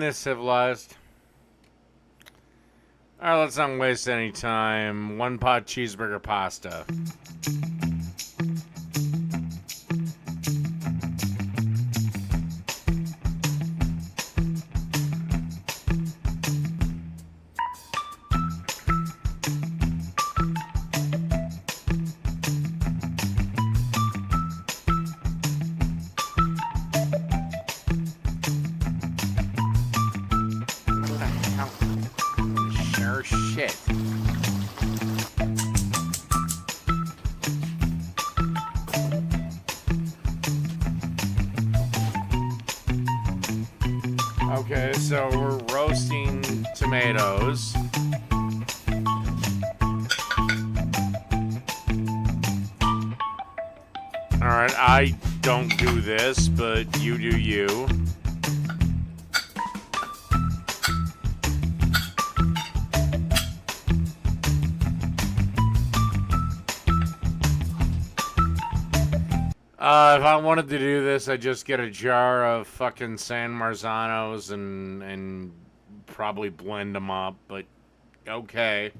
this civilized. Alright, let's not waste any time. One pot cheeseburger pasta. Shit. Okay, so we're roasting tomatoes. Alright, I don't do this, but you do you. If I wanted to do this, I'd just get a jar of fucking San Marzanos and probably blend them up, but okay.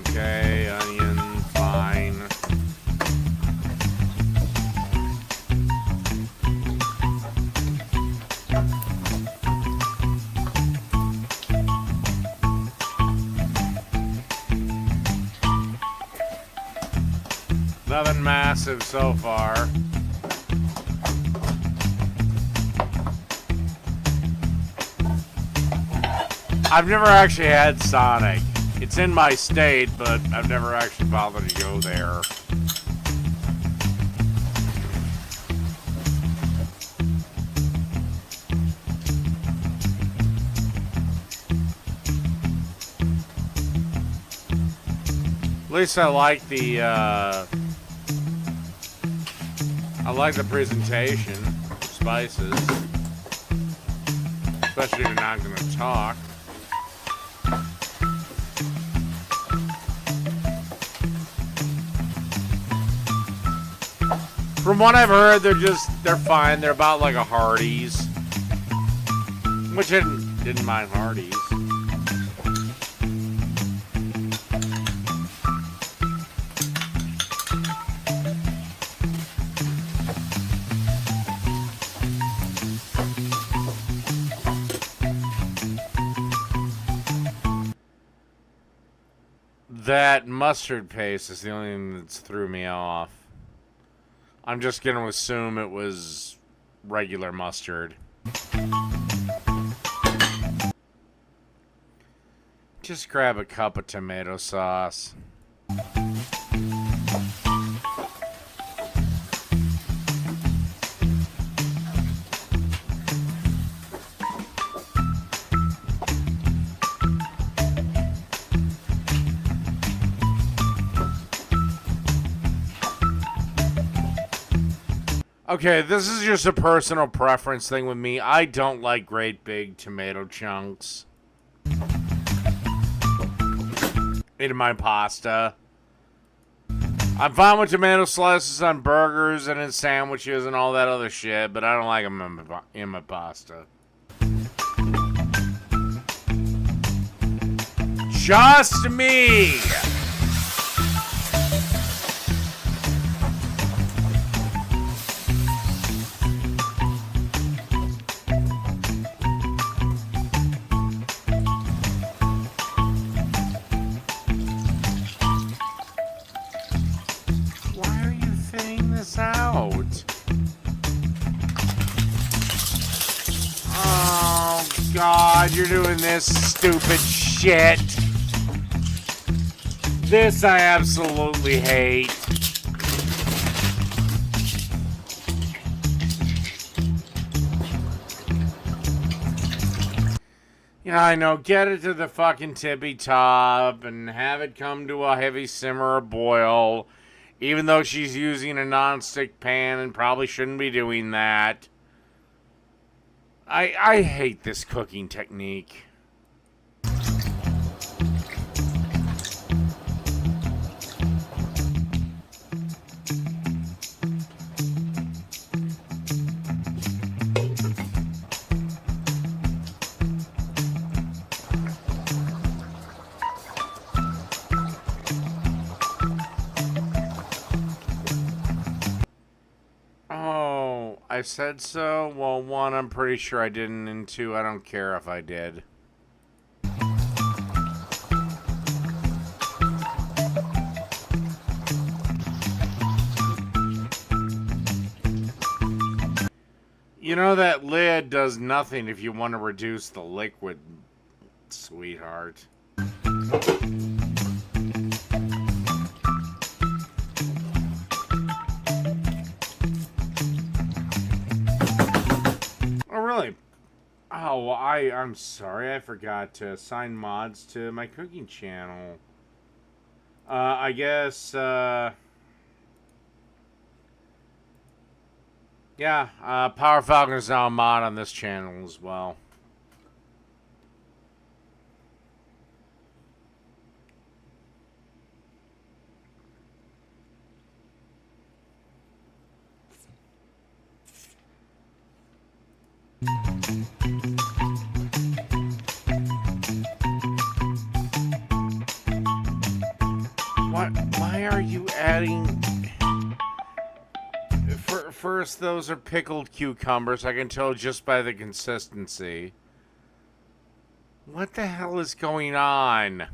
Okay, onion, fine. Nothing massive so far. I've never actually had Sonic. It's in my state, but I've never actually bothered to go there. At least I like the presentation. Spices. Especially if you're not going to talk. From what I've heard, they're fine. They're about like a Hardee's. Which I didn't mind Hardee's. That mustard paste is the only thing that's threw me off. I'm just going to assume it was regular mustard. Just grab a cup of tomato sauce. Okay, this is just a personal preference thing with me. I don't like great big tomato chunks in my pasta. I'm fine with tomato slices on burgers and in sandwiches and all that other shit, but I don't like them in my pasta. Just me! Out. Oh God, you're doing this stupid shit. This I absolutely hate. Yeah, I know. Get it to the fucking tippy top and have it come to a heavy simmer or boil. Even though she's using a non-stick pan and probably shouldn't be doing that. I hate this cooking technique. I said so. Well, one, I'm pretty sure I didn't, and two, I don't care if I did. You know that lid does nothing if you want to reduce the liquid, sweetheart. Oh, really? Oh, I'm sorry. I forgot to assign mods to my cooking channel. I guess, yeah, Power Falcon is now a mod on this channel as well. What? Why are you adding... First, those are pickled cucumbers. I can tell just by the consistency. What the hell is going on?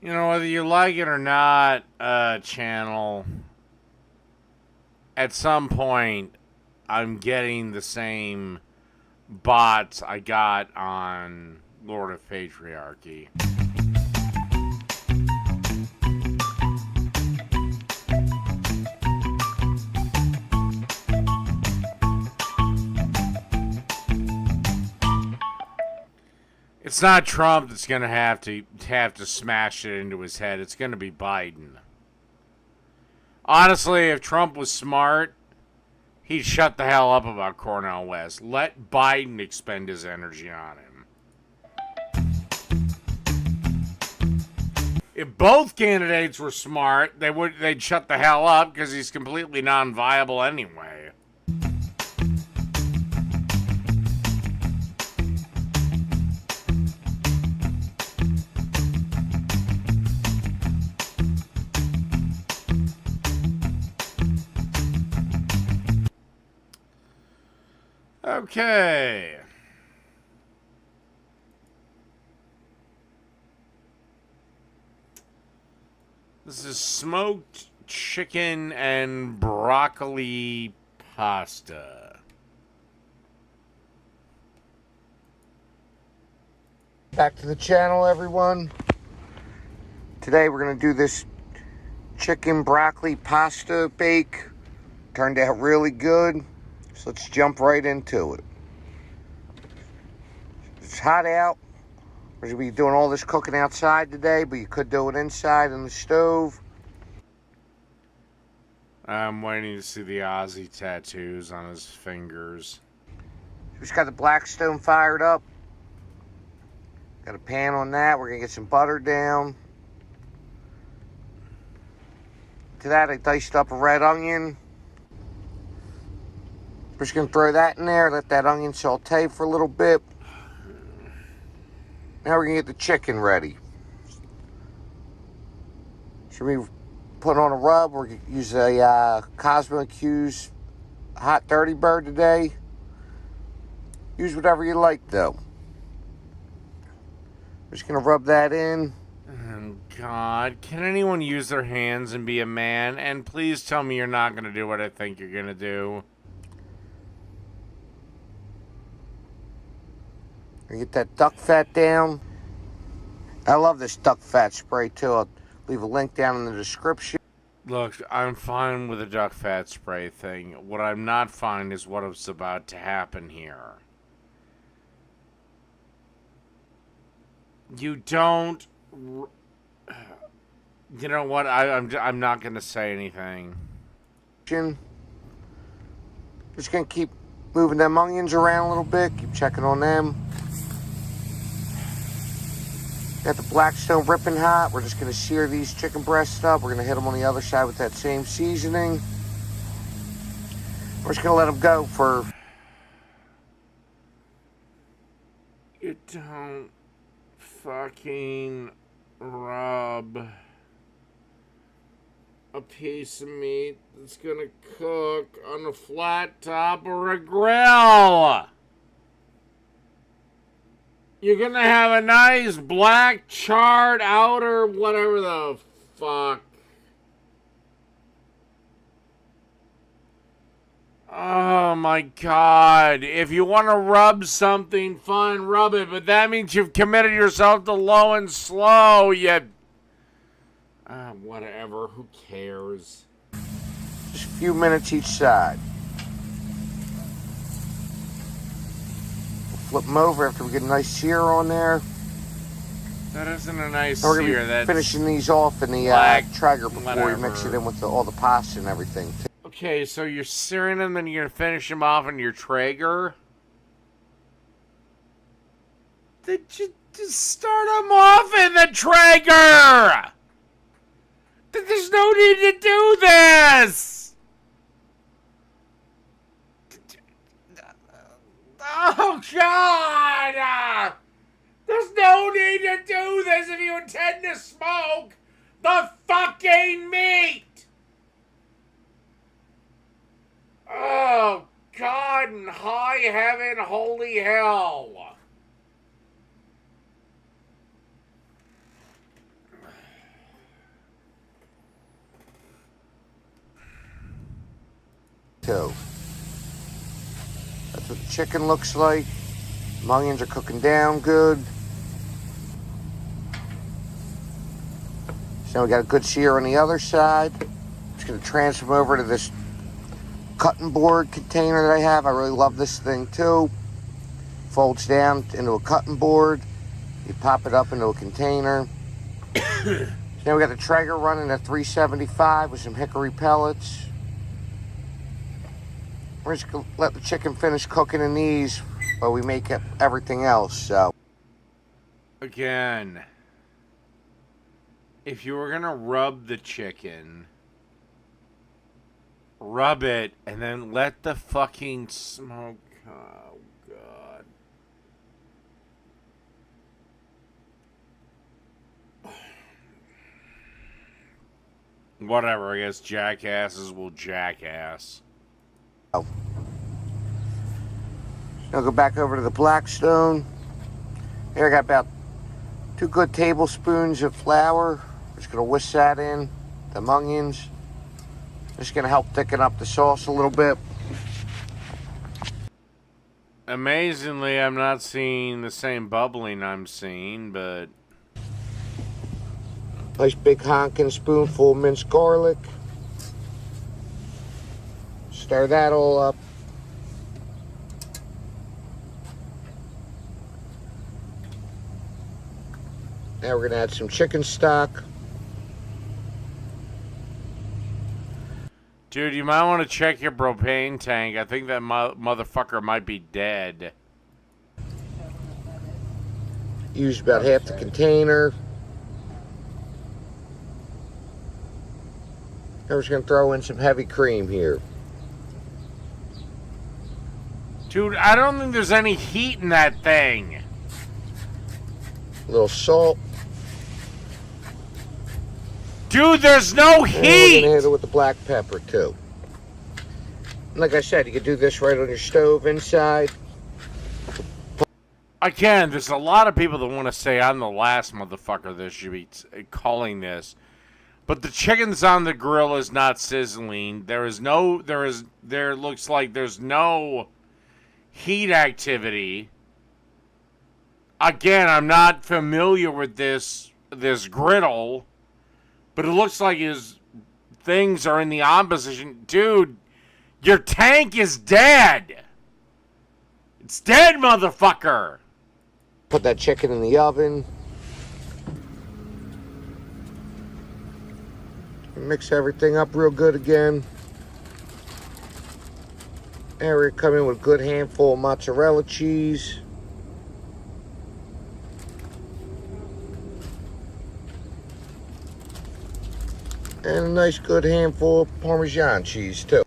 You know, whether you like it or not, channel, at some point, I'm getting the same bots I got on Lord of Patriarchy. It's not Trump that's going to have to smash it into his head. It's going to be Biden. Honestly, if Trump was smart, he'd shut the hell up about Cornel West. Let Biden expend his energy on him. If both candidates were smart, they'd shut the hell up because he's completely non-viable anyway. Okay. This is smoked chicken and broccoli pasta. Back to the channel, everyone. Today we're going to do this chicken broccoli pasta bake. Turned out really good. So let's jump right into it. It's hot out. We're going to be doing all this cooking outside today, but you could do it inside on the stove. I'm waiting to see the Aussie tattoos on his fingers. Just got the Blackstone fired up. Got a pan on that. We're going to get some butter down. To that, I diced up a red onion. We're just going to throw that in there, let that onion saute for a little bit. Now we're going to get the chicken ready. So we put on a rub. We're going to use a Cosmo Q's Hot Dirty Bird today. Use whatever you like, though. We're just going to rub that in. Oh, God. Can anyone use their hands and be a man? And please tell me you're not going to do what I think you're going to do. Get that duck fat down. I love this duck fat spray too. I'll leave a link down in the description. Look, I'm fine with the duck fat spray thing. What I'm not fine is what is about to happen here. You don't... You know what? I'm not going to say anything. Just going to keep moving them onions around a little bit. Keep checking on them. Got the Blackstone ripping hot. We're just going to sear these chicken breasts up. We're going to hit them on the other side with that same seasoning. We're just going to let them go for... You don't fucking rub a piece of meat that's gonna cook on a flat top or a grill. You're gonna have a nice black charred outer whatever the fuck. Oh my god. If you want to rub something, fine, rub it. But that means you've committed yourself to low and slow. Whatever. Who cares? Just a few minutes each side. We'll flip them over after we get a nice sear on there. That isn't a nice We're going sear. to be That's finishing these off in the black, Traeger before whatever. we mix it in with all the pasta and everything. Okay, so you're searing them, then you're going to finish them off in your Traeger? Then just start them off in the Traeger! There's no need to do this! Oh, God! There's no need to do this if you intend to smoke the fucking meat! Oh, God in high heaven, holy hell. Too. That's what the chicken looks like. The onions are cooking down good. So now we got a good sear on the other side. Just going to transfer them over to this cutting board container that I have. I really love this thing too. Folds down into a cutting board. You pop it up into a container. So now we got the Traeger running at 375 with some hickory pellets. We're just gonna let the chicken finish cooking in these while we make up everything else. So again, if you were gonna rub the chicken, rub it and then let the fucking smoke. Oh God. Whatever, I guess jackasses will jackass. now go back over to the Blackstone. Here I got about 2 good tablespoons of flour. Just gonna whisk that in, the onions. Just gonna help thicken up the sauce a little bit. Amazingly, I'm not seeing the same bubbling I'm seeing, but Nice big honking spoonful of minced garlic. Stir that all up. Now we're gonna add some chicken stock. dude, you might want to check your propane tank. I think that motherfucker might be dead. Use about half the container. Now we're just gonna throw in some heavy cream here. Dude, I don't think there's any heat in that thing. A little salt. Dude, there's no And we're heat! gonna hit it with the black pepper too. And like I said, you could do this right on your stove inside. Again, there's a lot of people that want to say I'm the last motherfucker that should be calling this. But the chicken's on the grill is not sizzling. There looks like there's no heat activity. Again, I'm not familiar with this griddle, but it looks like his things are in the opposition. Dude, your tank is dead. It's dead, motherfucker. Put that chicken in the oven. Mix everything up real good again. And we're gonna come in with a good handful of mozzarella cheese. And a nice good handful of Parmesan cheese too.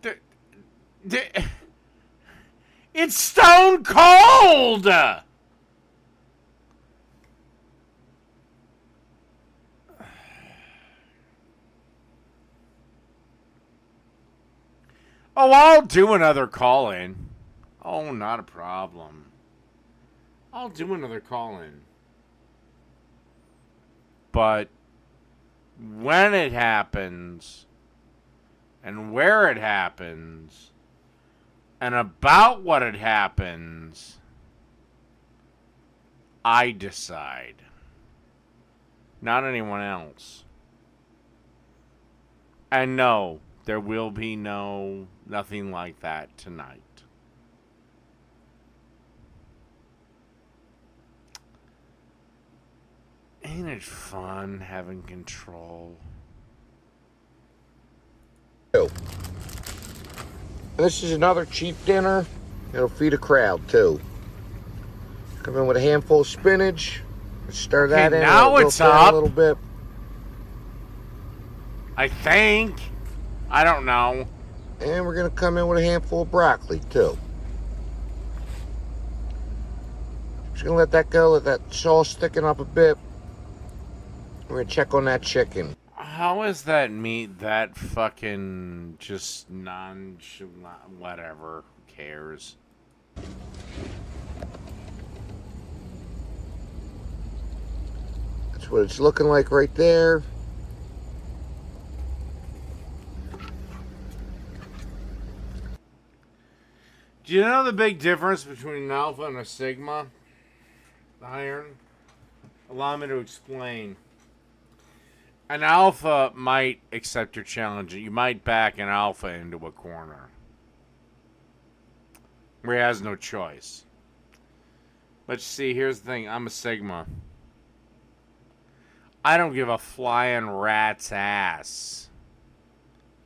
It's stone cold! Oh, I'll do another call-in. Oh, not a problem. I'll do another call-in. But when it happens, and where it happens, and about what it happens, I decide. Not anyone else. And no, there will be nothing like that tonight. Ain't it fun having control? This is another cheap dinner. It'll feed a crowd too. Come in with a handful of spinach. Stir that in. Now it's up a little bit. I think. I don't know. And we're gonna come in with a handful of broccoli too. Just gonna let that go. Let that sauce thicken up a bit. We're gonna check on that chicken. How is that meat that fucking just nonchalant? Whatever. Who cares? That's what it's looking like right there. Do you know the big difference between an Alpha and a Sigma iron? Allow me to explain. An Alpha might accept your challenge. You might back an Alpha into a corner where he has no choice. But you see, here's the thing. I'm a Sigma. I don't give a flying rat's ass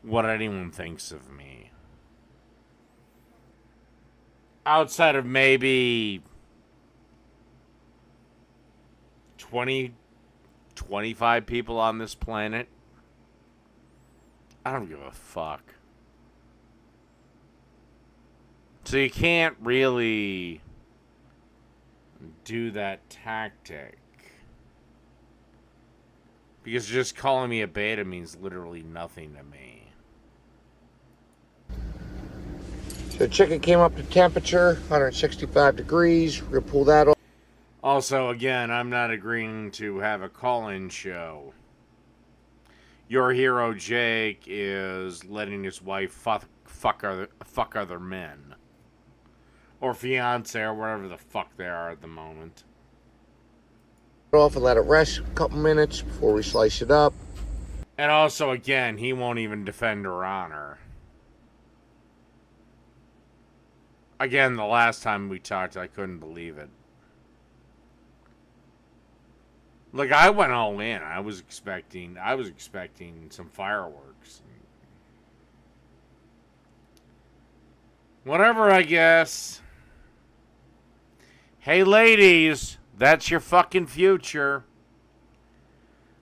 what anyone thinks of me. Outside of maybe 25 people on this planet, I don't give a fuck. So you can't really do that tactic. Because just calling me a beta means literally nothing to me. So the chicken came up to temperature, 165 degrees. We're gonna pull that off. Also, again, I'm not agreeing to have a call-in show. Your hero Jake is letting his wife fuck other men, or fiance, or whatever the fuck they are at the moment. Off and let it rest a couple minutes before we slice it up. And also, again, he won't even defend her honor. Again, the last time we talked, I couldn't believe it. Look, I went all in. I was expecting some fireworks. Whatever, I guess. Hey, ladies, that's your fucking future.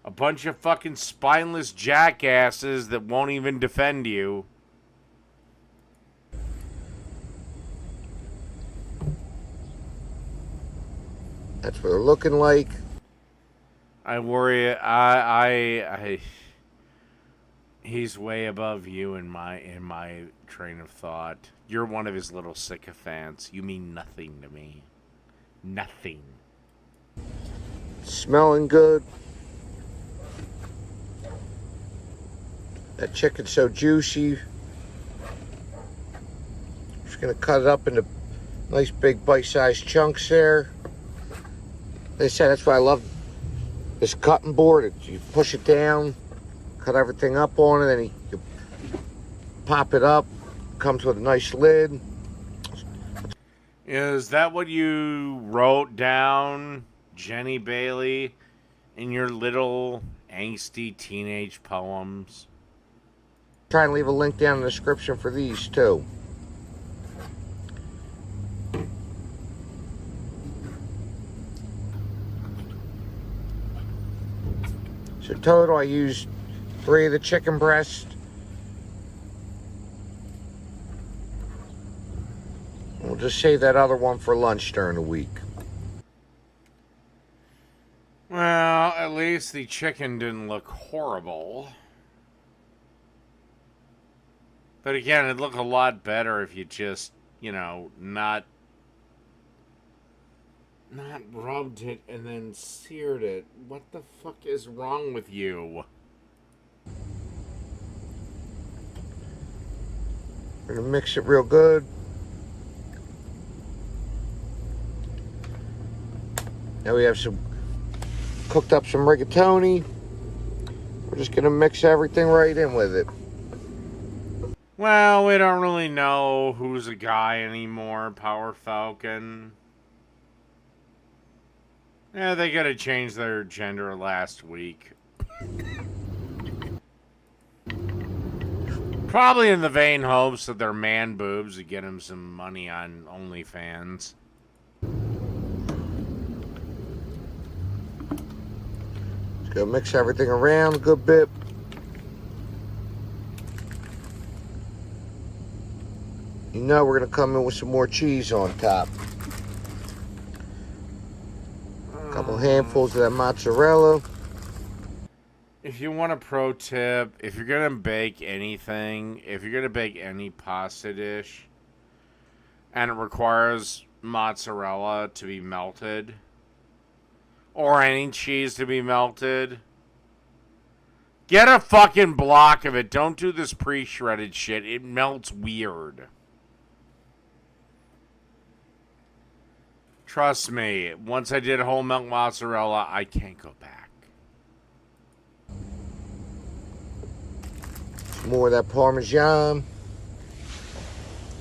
A bunch of fucking spineless jackasses that won't even defend you. That's what they're looking like. I worry. He's way above you in my train of thought. You're one of his little sycophants. You mean nothing to me. Nothing. Smelling good. That chicken's so juicy. Just gonna cut it up into nice big bite-sized chunks there. They said that's why I love this cutting board. You push it down, cut everything up on it, then you pop it up. Comes with a nice lid. Is that what you wrote down, Jenny Bailey, in your little angsty teenage poems? Try and leave a link down in the description for these too. total, I used 3 of the chicken breasts. We'll just save that other one for lunch during the week. Well, at least the chicken didn't look horrible. But again, it'd look a lot better if you just, you know, not rubbed it and then seared it. What the fuck is wrong with you? We're gonna mix it real good. Now we have cooked up some rigatoni. We're just gonna mix everything right in with it. Well, we don't really know who's a guy anymore, Power Falcon. Yeah, they gotta change their gender last week. Probably in the vain hopes that their man boobs would get him some money on OnlyFans. Just gonna mix everything around a good bit. You know we're gonna come in with some more cheese on top. A couple handfuls of that mozzarella. If you want a pro tip, if you're gonna bake anything, if you're gonna bake any pasta dish, and it requires mozzarella to be melted, or any cheese to be melted, get a fucking block of it. Don't do this pre-shredded shit. It melts weird. Trust me, once I did whole milk mozzarella, I can't go back. More of that Parmesan.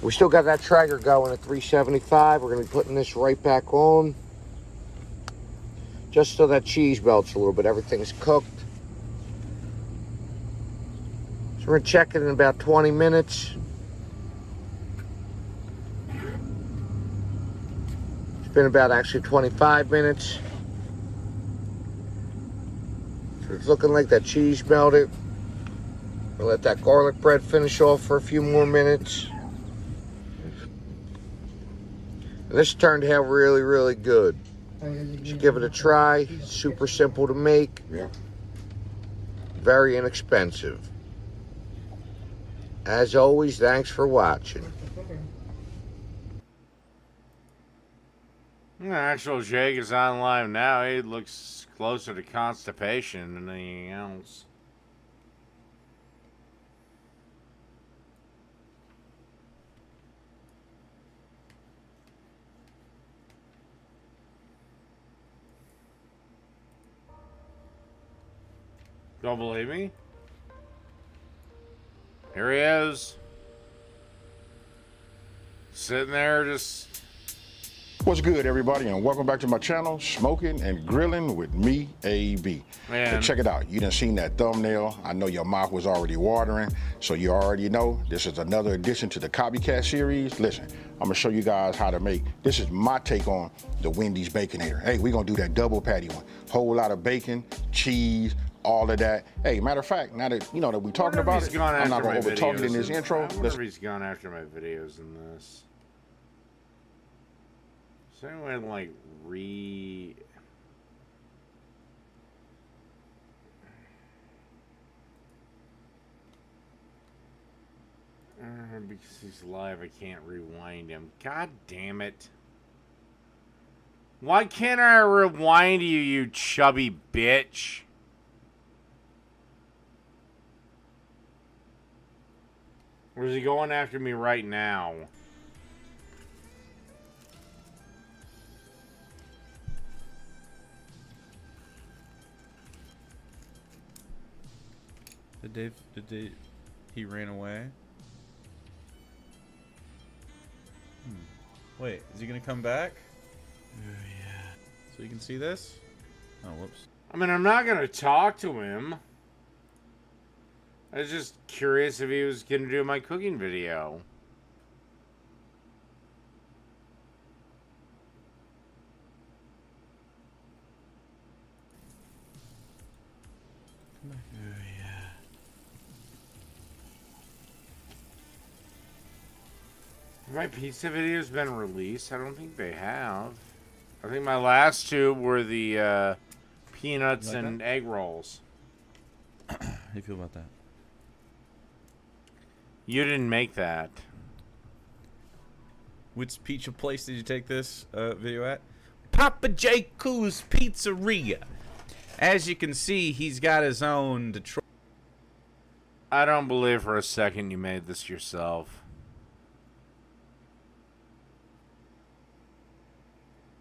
We still got that Traeger going at 375. We're going to be putting this right back on. Just so that cheese melts a little bit. Everything's cooked. So we're going to check it in about 20 minutes. It's been about actually 25 minutes. So it's looking like that cheese melted. We'll let that garlic bread finish off for a few more minutes. And this turned out really, really good. Just give it a try. Super simple to make. Very inexpensive. As always, thanks for watching. Actual Jake is on live now. He looks closer to constipation than anything else. Don't believe me? Here he is. Sitting there just... What's good, everybody, and welcome back to my channel, Smoking and Grilling with me, AB. Man. So check it out. You done seen that thumbnail. I know your mouth was already watering, so you already know this is another addition to the Copycat series. Listen, I'm gonna show you guys how to make, this is my take on the Wendy's Baconator. Hey, we're gonna do that double patty one. Whole lot of bacon, cheese, all of that. Hey, matter of fact, now that you know that we're talking about it, I'm not gonna over talk it in this intro. I wonder if he's gone after my videos in this. Is there anyone like because he's live, I can't rewind him. God damn it. Why can't I rewind you, you chubby bitch? Or is he going after me right now? He ran away? Wait, is he gonna come back? Yeah. So you can see this? Oh, whoops. I mean, I'm not gonna talk to him. I was just curious if he was gonna do my cooking video. come back. Oh, yeah. Have my pizza videos been released? I don't think they have. I think my last two were the peanuts You like and egg rolls. How do you feel about that? You didn't make that. Which pizza place did you take this video at? Papa Jacob's Pizzeria. As you can see, he's got his own Detroit. I don't believe for a second you made this yourself.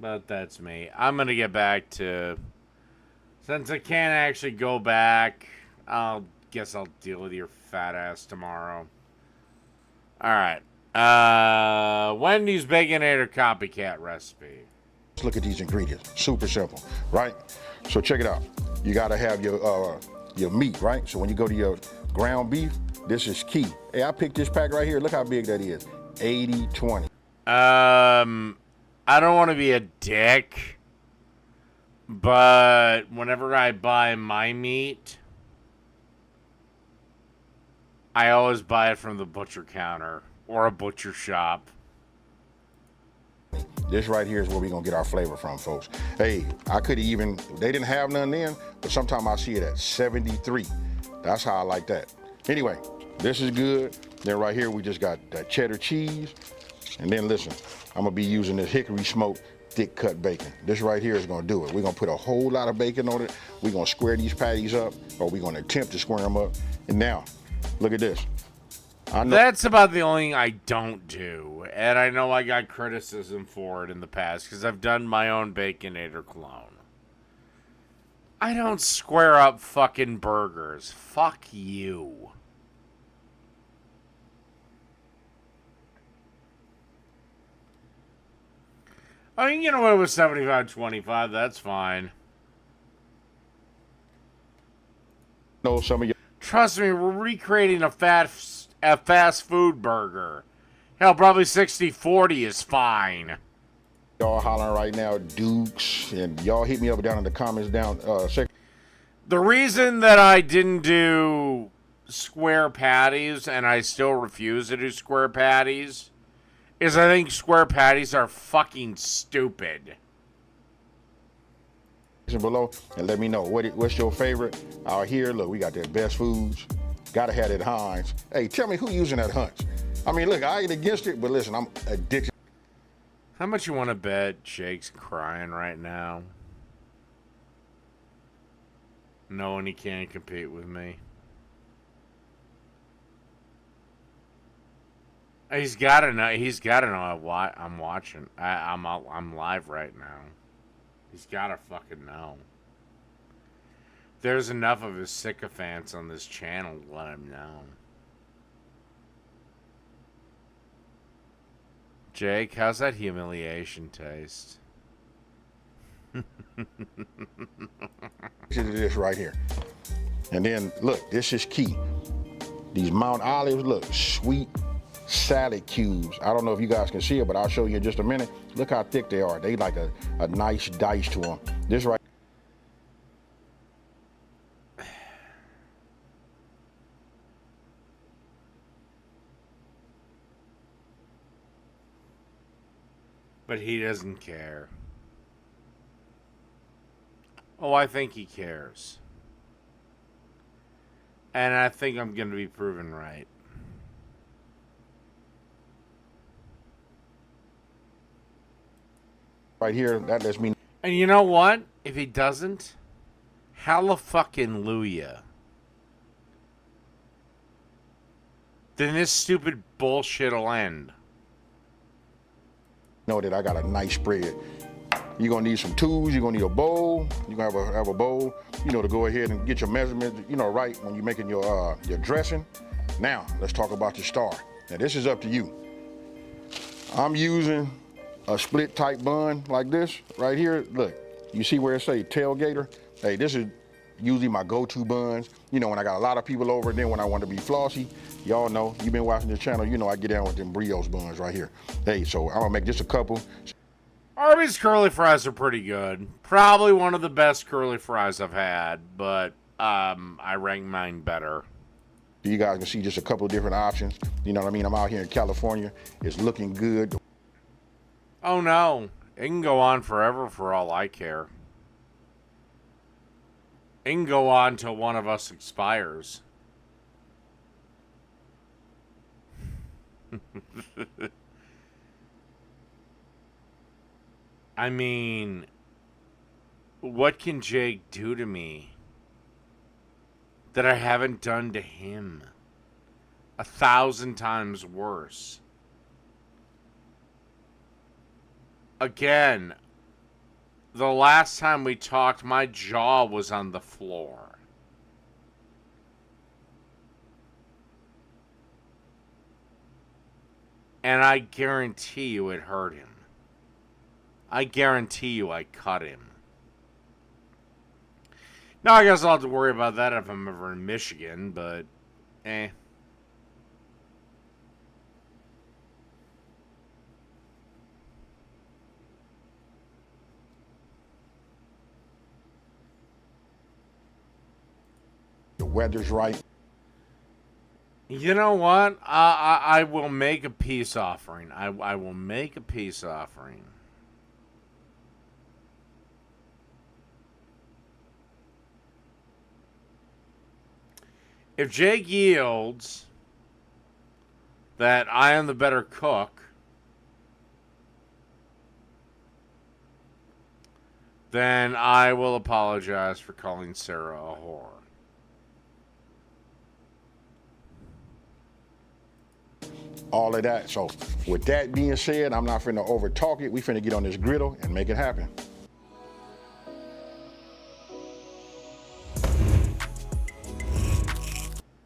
But that's me. I'm going to get back to... Since I can't actually go back, guess I'll deal with your fat ass tomorrow. Alright. Wendy's Baconator Copycat Recipe. Let's look at these ingredients. Super simple, right? So check it out. You gotta have your meat, right? So when you go to your ground beef, this is key. Hey, I picked this pack right here. Look how big that is. 80-20. I don't want to be a dick, but whenever I buy my meat, I always buy it from the butcher counter or a butcher shop. This right here is where we're gonna get our flavor from, folks. Hey, I could even, they didn't have none then, but sometimes I see it at 73. That's how I like that. Anyway, this is good. Then right here, we just got that cheddar cheese. And then listen, I'm gonna be using this hickory smoked thick cut bacon. This right here is gonna do it. We're gonna put a whole lot of bacon on it. We're gonna square these patties up, or we're gonna attempt to square them up. And now, look at this. I know That's about the only thing I don't do, and I know I got criticism for it in the past because I've done my own Baconator clone. I don't square up fucking burgers. Fuck you. I mean, you know what, it was 75-25, that's fine. some of Trust me, we're recreating a fast food burger. Hell, probably 60-40 is fine. y'all hollering right now, Dukes, and y'all hit me up down in the comments down section. The reason that I didn't do square patties, and I still refuse to do square patties, is I think square patties are fucking stupid. Below and let me know what's your favorite out here. Look, we got that Best Foods. Gotta have that Heinz. Hey, tell me who using that Hunts. I mean, look, I ain't against it, but listen, I'm addicted. How much you want to bet Jake's crying right now? Knowing he can't compete with me. He's got to know. He's got to know what I'm watching. I'm live right now. He's got to fucking know. There's enough of his sycophants on this channel to let him know. Jake, how's that humiliation taste? This right here. And then, look, this is key. These Mount Olives, look, sweet salad cubes. I don't know if you guys can see it, but I'll show you in just a minute. Look how thick they are. They like a nice dice to them. This right. But he doesn't care. Oh, I think he cares. And I think I'm going to be proven right. Right here, that lets me. And you know what? If he doesn't, hallelujah. Then this stupid bullshit'll end. Know that I got a nice spread. You're gonna need some tools. You're gonna need a bowl. You're gonna have a bowl, you know, to go ahead and get your measurements, you know, right when you're making your dressing. Now let's talk about your star. Now this is up to you. I'm using a split type bun like this right here. Look, you see where it say tailgater? Hey, this is usually my go-to buns. You know, when I got a lot of people over, and then when I want to be flossy, y'all know, you've been watching this channel, you know I get down with them brioche buns right here. Hey, so I'm gonna make just a couple. Arby's curly fries are pretty good. Probably one of the best curly fries I've had, but I rank mine better. You guys can see just a couple of different options. You know what I mean? I'm out here in California. It's looking good. Oh no, it can go on forever for all I care. It can go on till one of us expires. I mean, what can Jake do to me that I haven't done to him? 1,000 times worse. Again, the last time we talked, my jaw was on the floor. And I guarantee you it hurt him. I guarantee you I cut him. Now I guess I'll have to worry about that if I'm ever in Michigan, but eh. The weather's right. You know what? I will make a peace offering. I will make a peace offering. If Jake yields that I am the better cook, then I will apologize for calling Sarah a whore. All of that. So with that being said, I'm not finna over talk it. We finna get on this griddle and make it happen.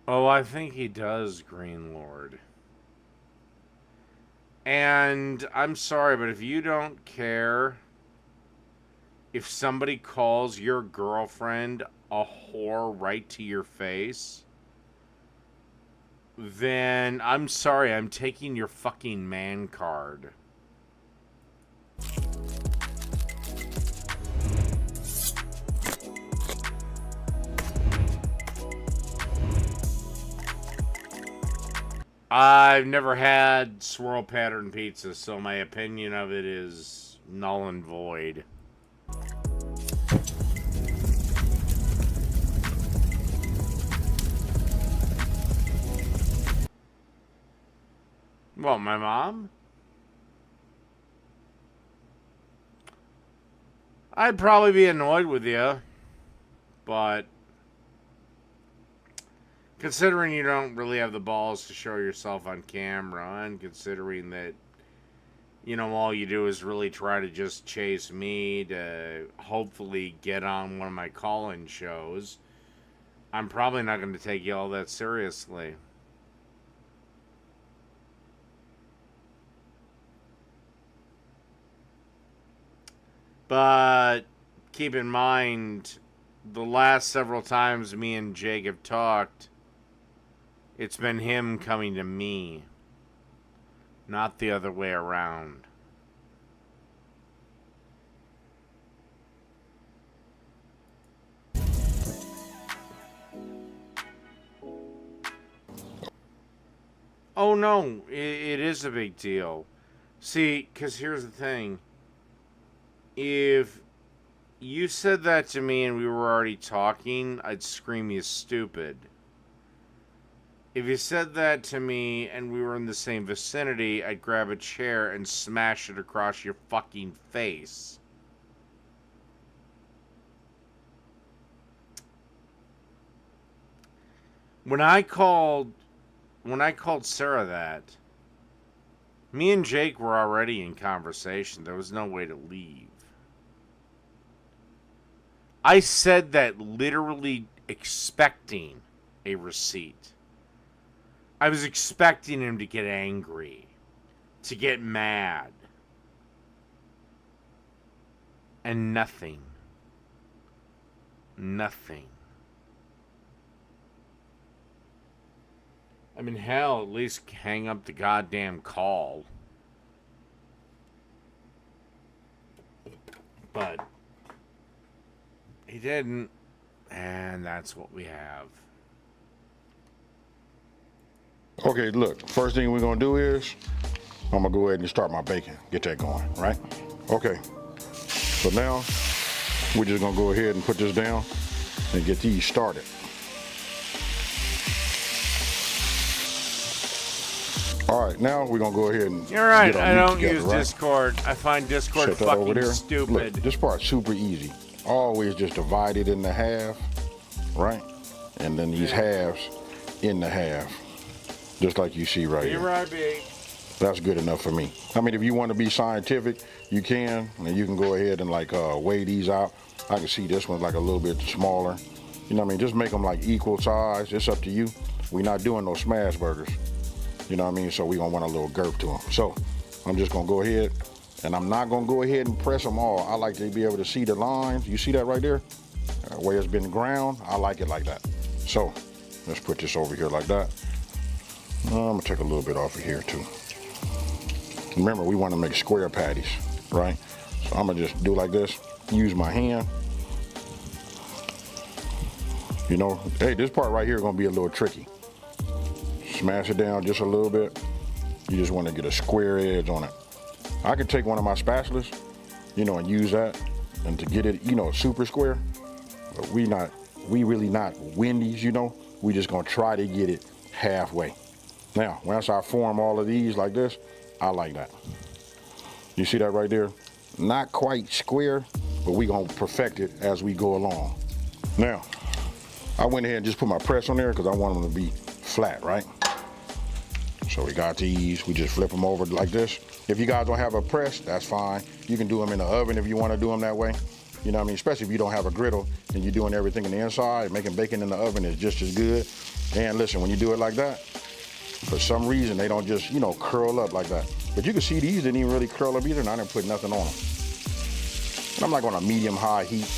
Oh, I think he does, Green Lord. And I'm sorry, but if you don't care if somebody calls your girlfriend a whore right to your face, then I'm sorry, I'm taking your fucking man card. I've never had swirl pattern pizza, so my opinion of it is null and void. Well, my mom? I'd probably be annoyed with you, but considering you don't really have the balls to show yourself on camera, and considering that, you know, all you do is really try to just chase me to hopefully get on one of my call-in shows, I'm probably not going to take you all that seriously. But keep in mind, the last several times me and Jake have talked, it's been him coming to me, not the other way around. Oh no, it is a big deal. See, because here's the thing. If you said that to me and we were already talking, I'd scream you stupid. If you said that to me and we were in the same vicinity, I'd grab a chair and smash it across your fucking face. When I called Sarah that, me and Jake were already in conversation. There was no way to leave. I said that literally expecting a receipt. I was expecting him to get angry, to get mad. And nothing. Nothing. I mean, hell, at least hang up the goddamn call. But he didn't. And that's what we have. Okay, look, first thing we're gonna do is, I'm gonna go ahead and start my bacon. Get that going, right? Okay, so now, we're just gonna go ahead and put this down and get these started. All right, now we're gonna go ahead and You're right. get our I meat don't together, use right? Discord. I find Discord Set that over fucking there. stupid. Look, this part's super easy. Always just divide it into half, right? And then these halves in the half, just like you see right Be here. right, be. That's good enough for me. I mean, if you want to be scientific, you can, and you can go ahead and like weigh these out. I can see this one's like a little bit smaller. You know what I mean? Just make them like equal size. It's up to you. We're not doing no smash burgers. You know what I mean? So we're gonna want a little girth to them. So I'm just gonna go ahead, and I'm not gonna go ahead and press them all. I like to be able to see the lines. You see that right there? Where it's been ground, I like it like that. So let's put this over here like that. I'm gonna take a little bit off of here too. Remember, we want to make square patties, right? So I'm gonna just do like this, use my hand. You know, hey, this part right here is gonna be a little tricky. Smash it down just a little bit. You just want to get a square edge on it. I could take one of my spatulas, you know, and use that, and to get it, you know, super square. But we really not Wendy's, you know. We just gonna try to get it halfway. Now, once I form all of these like this, I like that. You see that right there? Not quite square, but we gonna perfect it as we go along. Now, I went ahead and just put my press on there because I want them to be flat, right? So we got these, we just flip them over like this. If you guys don't have a press, that's fine. You can do them in the oven if you want to do them that way. You know what I mean? Especially if you don't have a griddle and you're doing everything in the inside, making bacon in the oven is just as good. And listen, when you do it like that, for some reason, they don't just, you know, curl up like that. But you can see these didn't even really curl up either, and I didn't put nothing on them. And I'm like on a medium-high heat.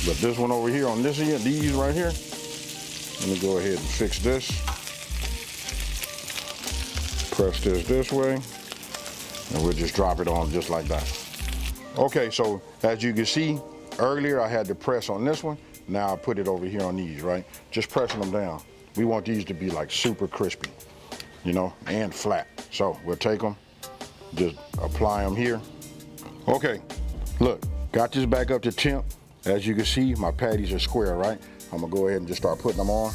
But this one over here on this end, these right here, let me go ahead and fix this. Press this way, and we'll just drop it on just like that. Okay, so as you can see, earlier I had to press on this one. Now I put it over here on these, right? Just pressing them down. We want these to be like super crispy, you know, and flat. So we'll take them, just apply them here. Okay, look, got this back up to temp. As you can see, my patties are square, right? I'm gonna go ahead and just start putting them on.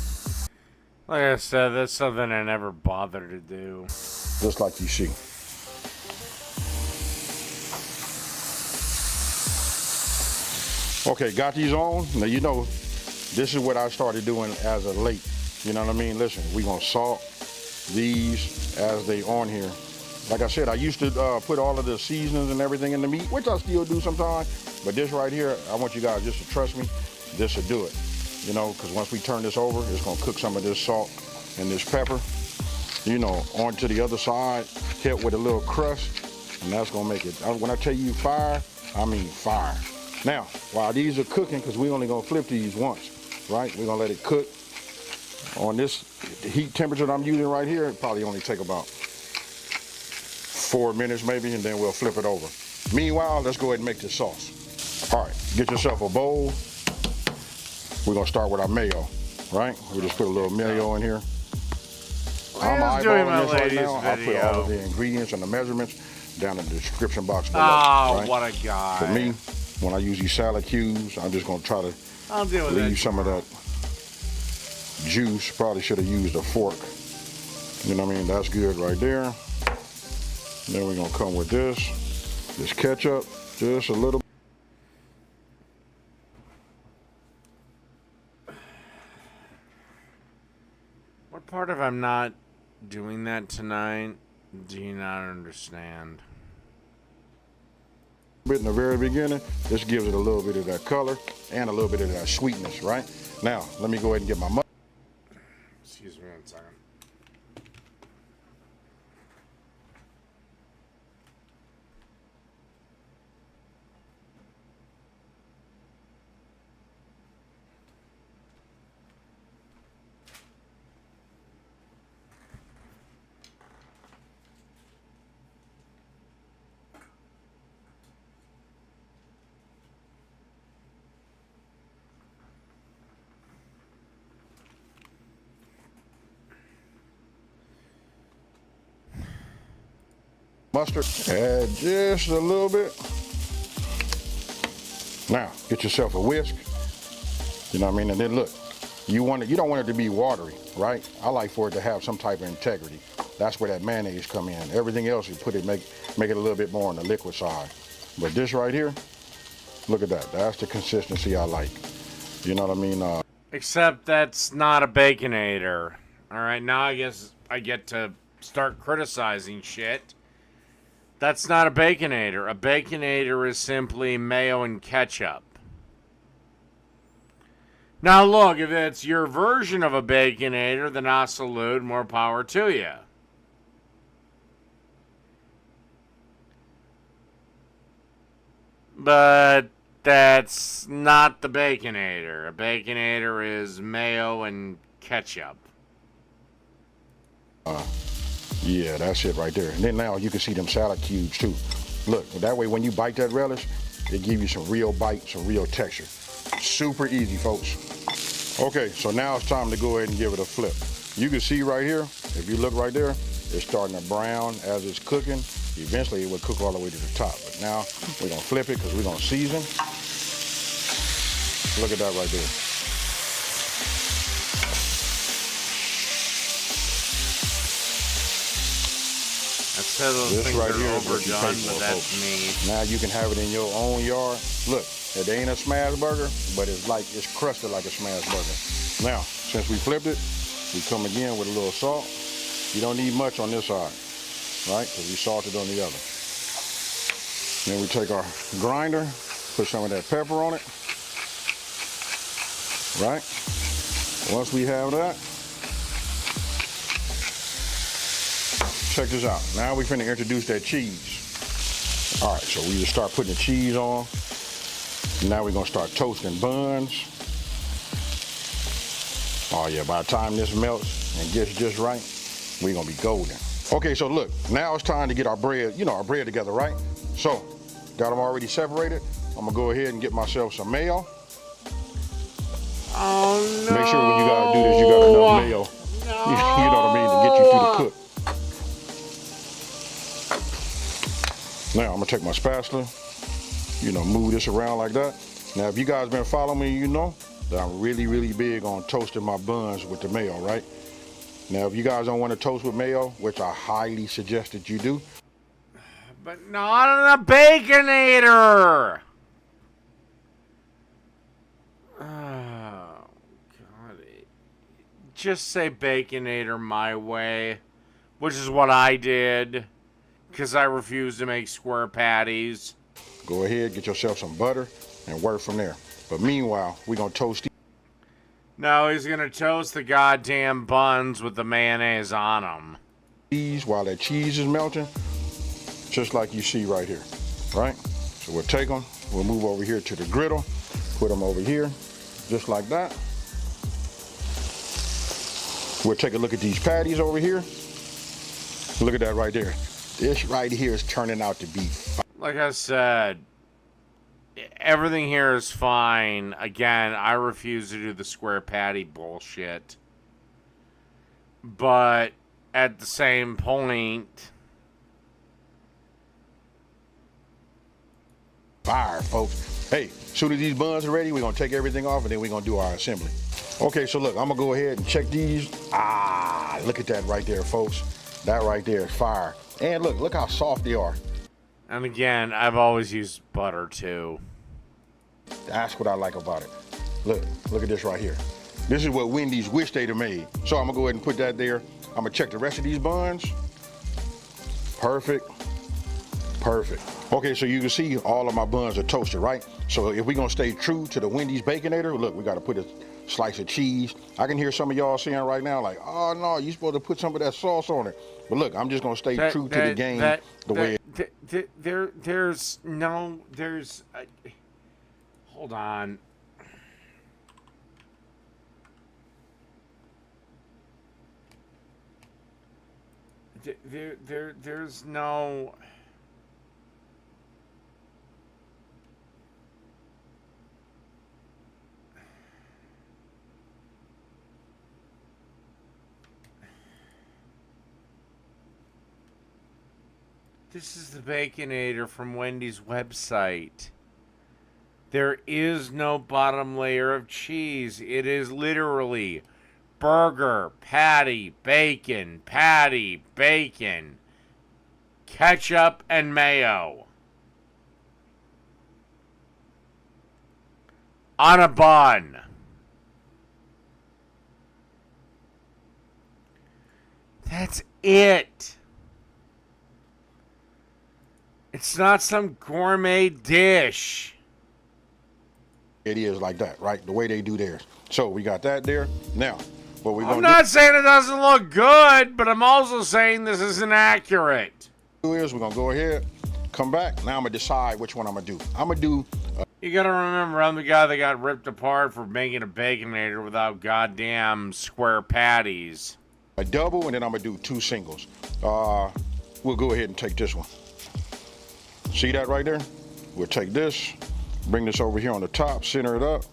Like I said, that's something I never bothered to do. Just like you see. Okay, got these on. Now you know, this is what I started doing as of late. You know what I mean? Listen, we gonna salt these as they on here. Like I said, I used to put all of the seasonings and everything in the meat, which I still do sometimes. But this right here, I want you guys just to trust me. This will do it. You know, because once we turn this over, it's gonna cook some of this salt and this pepper, you know, onto the other side, hit with a little crust, and that's gonna make it. When I tell you fire, I mean fire. Now, while these are cooking, because we only gonna flip these once, right? We're gonna let it cook. On this heat temperature that I'm using right here, it probably only take about 4 minutes maybe, and then we'll flip it over. Meanwhile, let's go ahead and make this sauce. All right, get yourself a bowl. We're gonna start with our mayo, right? We just put a little mayo in here. I'm doing my eyeballing this right latest now. I'll put all of the ingredients and the measurements down in the description box below. Oh, right? what a guy. For me, when I use these salad cubes, I'm just gonna try to I'll deal with leave it. some of that juice. Probably should have used a fork. You know what I mean? That's good right there. Then we're gonna come with this ketchup, just a little. What part of I'm not doing that tonight do you not understand? Bit in the very beginning. This gives it a little bit of that color and a little bit of that sweetness, right? Now, let me go ahead and get my Excuse me 1 second. mustard. Add just a little bit. Now, get yourself a whisk. You know what I mean? And then look, you don't want it to be watery, right? I like for it to have some type of integrity. That's where that mayonnaise come in. Everything else, you put it, make it a little bit more on the liquid side. But this right here, look at that. That's the consistency I like. You know what I mean? Except that's not a Baconator. All right, now I guess I get to start criticizing shit. That's not a Baconator. A Baconator is simply mayo and ketchup. Now look, if it's your version of a Baconator, then I salute, more power to you. But that's not the Baconator. A Baconator is mayo and ketchup. Yeah, that's it right there. And then now you can see them salad cubes too. Look, that way when you bite that relish, it gives you some real bite, some real texture. Super easy, folks. Okay, so now it's time to go ahead and give it a flip. You can see right here, if you look right there, it's starting to brown as it's cooking. Eventually it will cook all the way to the top. But now we're gonna flip it because we're gonna season. Look at that right there. I'd say those This things right are here is what you overdone, pay but for, that's folks. me. Now you can have it in your own yard. Look, it ain't a smash burger, but it's crusted like a smash burger. Now, since we flipped it, we come again with a little salt. You don't need much on this side, right? Because we salted on the other. Then we take our grinder, put some of that pepper on it, right? Once we have that, check this out. Now we finna introduce that cheese. All right, so we just start putting the cheese on. Now we're gonna start toasting buns. Oh yeah, by the time this melts and gets just right, we're gonna be golden. Okay, so look, now it's time to get our bread, our bread together, right? So, got them already separated. I'm gonna go ahead and get myself some mayo. Oh no! Make sure when you gotta do this, you got enough mayo. No. You know what I mean, to get you through the cook. Now I'm gonna take my spatula, move this around like that. Now if you guys been following me, you know that I'm really, really big on toasting my buns with the mayo, right? Now if you guys don't want to toast with mayo, which I highly suggest that you do. But not on a Baconator! Oh, God. Just say Baconator my way, which is what I did, because I refuse to make square patties. Go ahead, get yourself some butter and work from there. But meanwhile, we're gonna toast No, he's gonna toast the goddamn buns with the mayonnaise on them. these while that cheese is melting, just like you see right here, right? So we'll take them, we'll move over here to the griddle, put them over here, just like that. We'll take a look at these patties over here. Look at that right there. This right here is turning out to be Like I said, everything here is fine. Again, I refuse to do the square patty bullshit. But at the same point, fire, folks. Hey, as soon as these buns are ready, we're gonna take everything off and then we're gonna do our assembly. Okay, so look, I'm gonna go ahead and check these. Look at that right there, folks. That right there is fire. And look how soft they are. and again, I've always used butter too. That's what I like about it. Look at this right here. This is what Wendy's wish they'd have made. So I'm gonna go ahead and put that there. I'm gonna check the rest of these buns. Perfect. Okay, so you can see all of my buns are toasted, right? So if we're gonna stay true to the Wendy's Baconator, look, we gotta put a slice of cheese. I can hear some of y'all saying right now, like, oh no, you're supposed to put some of that sauce on it. But look, I'm just gonna stay true to the game the way hold on. There's no. This is the Baconator from Wendy's website. There is no bottom layer of cheese. It is literally burger, patty, bacon, ketchup, and mayo. On a bun. That's it. It's not some gourmet dish. It is like that, right? The way they do theirs. So we got that there. Now, what we're I'm gonna not saying it doesn't look good, but I'm also saying this is inaccurate. do is we're gonna go ahead, come back. Now I'm gonna decide which one I'm gonna do. I'm gonna do You gotta remember, I'm the guy that got ripped apart for making a Baconator without goddamn square patties. a double, and then I'm gonna do 2 singles. We'll go ahead and take this one. See that right there? We'll take this, bring this over here on the top, center it up,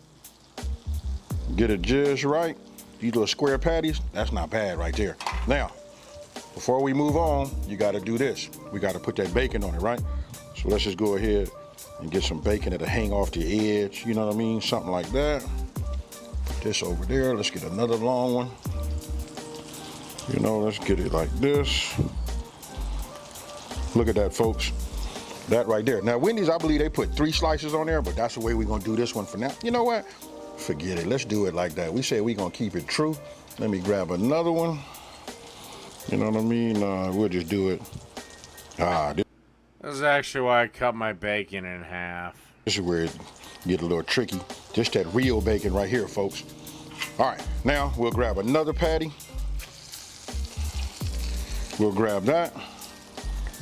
get it just right. These little square patties, that's not bad right there. Now, before we move on, you gotta do this. We gotta put that bacon on it, right? So let's just go ahead and get some bacon that'll hang off the edge, you know what I mean? Something like that. Put this over there, let's get another long one. You know, let's get it like this. Look at that, folks. That right there. Now, Wendy's, I believe they put 3 slices on there, but that's the way we're gonna do this one for now. You know what? Forget it. Let's do it like that. We said we're gonna keep it true. Let me grab another one. You know what I mean? We'll just do it. This This is actually why I cut my bacon in half. is where it get a little tricky. Just that real bacon right here, folks. All right, now we'll grab another patty. We'll grab that.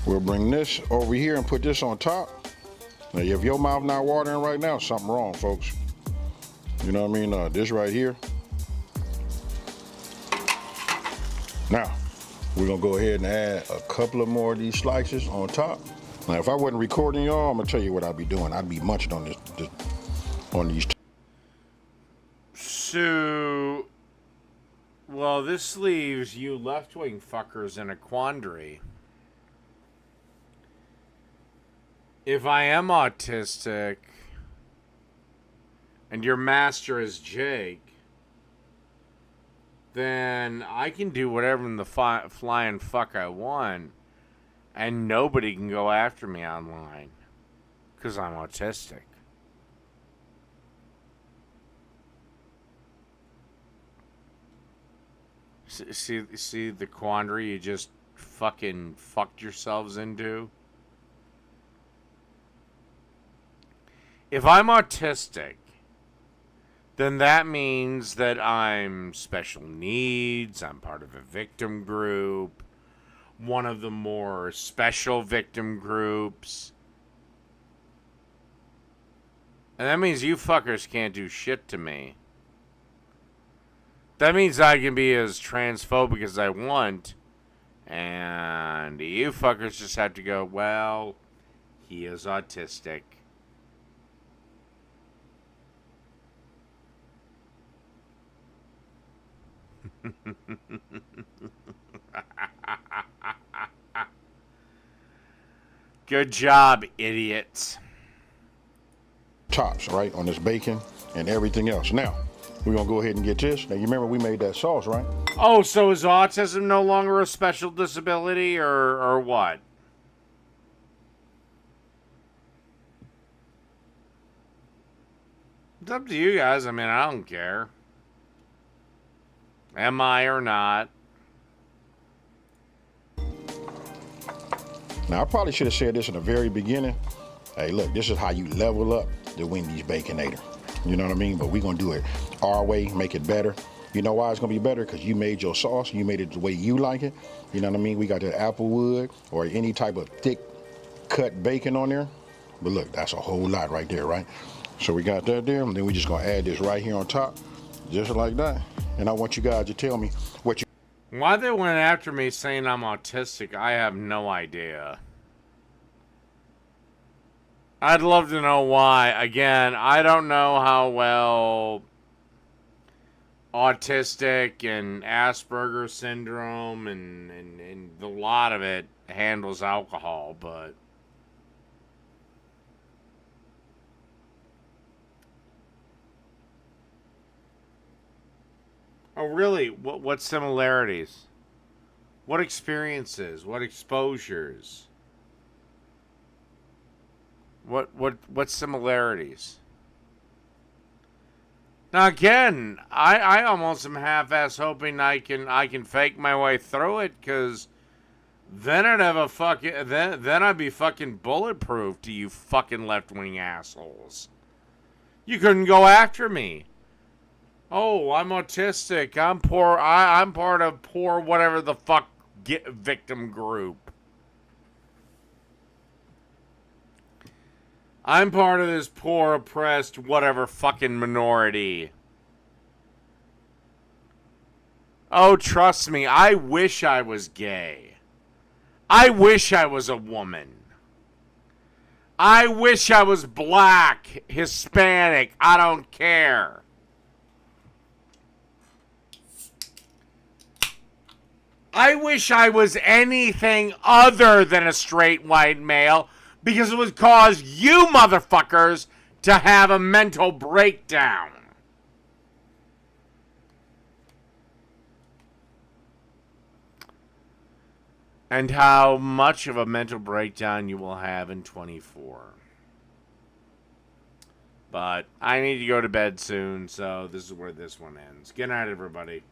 We'll bring this over here and put this on top. Now, if your mouth not watering right now, something wrong, folks. You know what I mean? This right here. Now, we're gonna go ahead and add a couple of more of these slices on top. Now, if I wasn't recording y'all, I'm gonna tell you what I'd be doing. I'd be munching on on these. So, well, this leaves you left-wing fuckers in a quandary. If I am autistic and your master is Jake, then I can do whatever in the flying fuck I want, and nobody can go after me online because I'm autistic. See the quandary you just fucking fucked yourselves into? If I'm autistic, then that means that I'm special needs, I'm part of a victim group, one of the more special victim groups. And that means you fuckers can't do shit to me. That means I can be as transphobic as I want, and you fuckers just have to go, well, he is autistic. Good job, idiots. Tops, right, on this bacon and everything else. Now, we're gonna go ahead and get this. Now, you remember we made that sauce, right? Oh, so is autism no longer a special disability, or what? It's up to you guys. I mean, I don't care. Am I or not? Now, I probably should have said this in the very beginning. Hey, look, this is how you level up the Wendy's Baconator. You know what I mean? But we're going to do it our way, make it better. You know why it's going to be better? Because you made your sauce. You made it the way you like it. You know what I mean? We got that applewood or any type of thick cut bacon on there. But look, that's a whole lot right there, right? So we got that there. And then we're just going to add this right here on top, just like that. And I want you guys to tell me what you... Why they went after me saying I'm autistic, I have no idea. I'd love to know why. Again, I don't know how well autistic and Asperger syndrome and a lot of it handles alcohol, but oh really? What similarities? What experiences? What exposures? What similarities? Now again, I almost am half-ass hoping I can fake my way through it, because then I'd have a fucking then I'd be fucking bulletproof to you fucking left-wing assholes. You couldn't go after me. Oh, I'm autistic. I'm poor. I'm part of poor whatever the fuck victim group. I'm part of this poor, oppressed, whatever fucking minority. Oh, trust me, I wish I was gay. I wish I was a woman. I wish I was black, Hispanic, I don't care. I wish I was anything other than a straight white male, because it would cause you motherfuckers to have a mental breakdown. And how much of a mental breakdown you will have in 24. But I need to go to bed soon, so this is where this one ends. Good night, everybody.